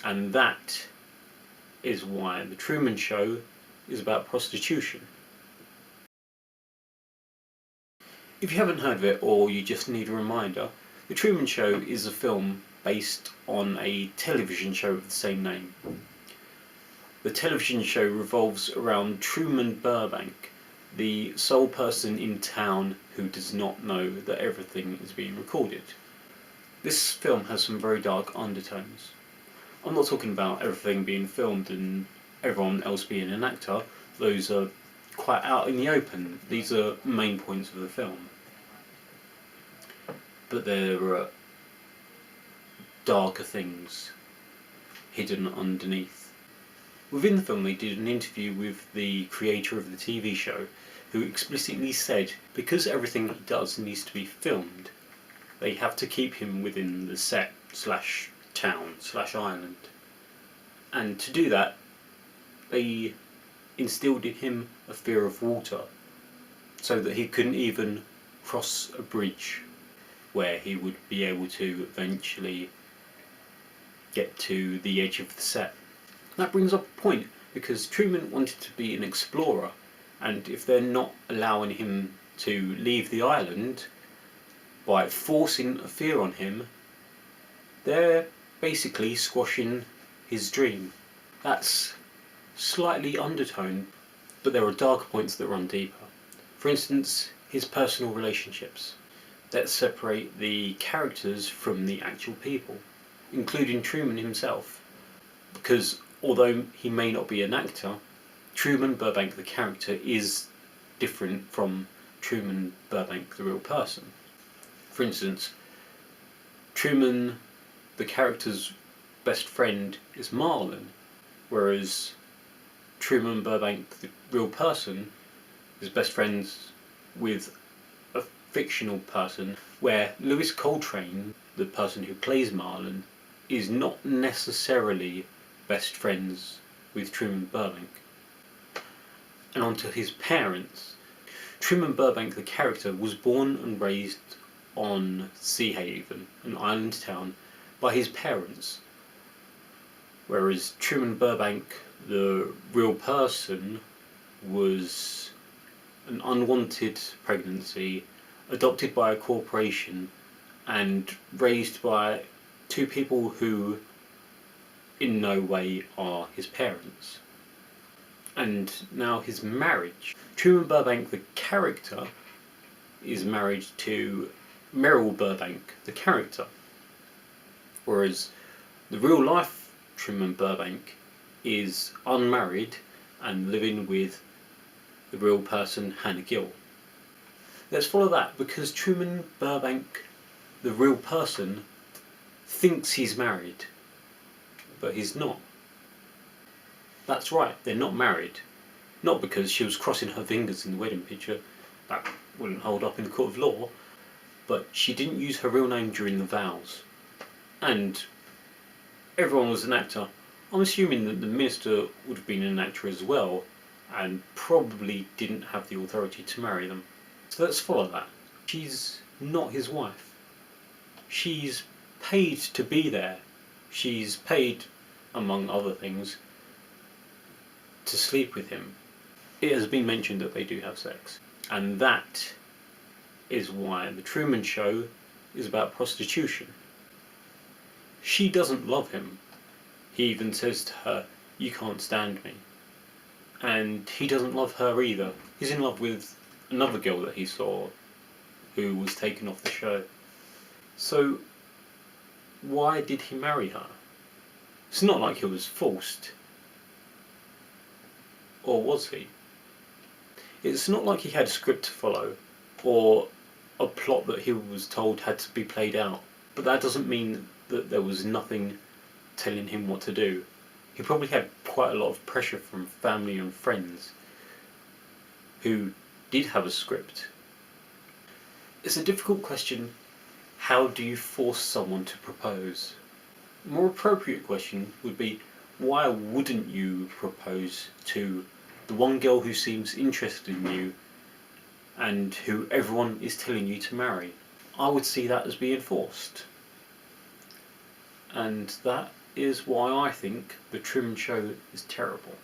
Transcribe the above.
And that is why The Truman Show is about prostitution. If you haven't heard of it, or you just need a reminder, The Truman Show is a film based on a television show of the same name. The television show revolves around Truman Burbank, the sole person in town who does not know that everything is being recorded. This film has some very dark undertones. I'm not talking about everything being filmed and everyone else being an actor. Those are quite out in the open. These are main points of the film. But there are darker things hidden underneath. Within the film, they did an interview with the creator of the TV show, who explicitly said because everything he does needs to be filmed, they have to keep him within the set / town / island. And to do that, they instilled in him a fear of water, so that he couldn't even cross a bridge where he would be able to eventually get to the edge of the set. That brings up a point, because Truman wanted to be an explorer, and if they're not allowing him to leave the island by forcing a fear on him, they're basically squashing his dream. That's slightly undertoned, but there are darker points that run deeper. For instance, his personal relationships. Let's separate the characters from the actual people, including Truman himself. Because although he may not be an actor, Truman Burbank the character is different from Truman Burbank the real person. For instance, Truman the character's best friend is Marlon, whereas Truman Burbank the real person is best friends with a fictional person, where Lewis Coltrane, the person who plays Marlon, is not necessarily best friends with Truman Burbank. And on to his parents. Truman Burbank the character was born and raised on Sea Haven, an island town, by his parents, whereas Truman Burbank the real person was an unwanted pregnancy, adopted by a corporation, and raised by two people who in no way are his parents. And now his marriage. Truman Burbank the character is married to Meryl Burbank the character, whereas the real life Truman Burbank is unmarried and living with the real person Hannah Gill. Let's follow that, because Truman Burbank the real person thinks he's married, but he's not. That's right, they're not married. Not because she was crossing her fingers in the wedding picture, that wouldn't hold up in the court of law, but she didn't use her real name during the vows. And everyone was an actor. I'm assuming that the minister would have been an actor as well, and probably didn't have the authority to marry them. So let's follow that. She's not his wife. She's paid to be there. She's paid, among other things, to sleep with him. It has been mentioned that they do have sex. And that is why The Truman Show is about prostitution. She doesn't love him. He even says to her, "You can't stand me." And he doesn't love her either. He's in love with another girl that he saw who was taken off the show. So why did he marry her? It's not like he was forced. Or was he? It's not like he had a script to follow, or a plot that he was told had to be played out. But that doesn't mean that there was nothing telling him what to do. He probably had quite a lot of pressure from family and friends who did have a script. It's a difficult question. How do you force someone to propose? A more appropriate question would be, why wouldn't you propose to the one girl who seems interested in you and who everyone is telling you to marry? I would see that as being forced. And that is why I think the Truman Show is terrible.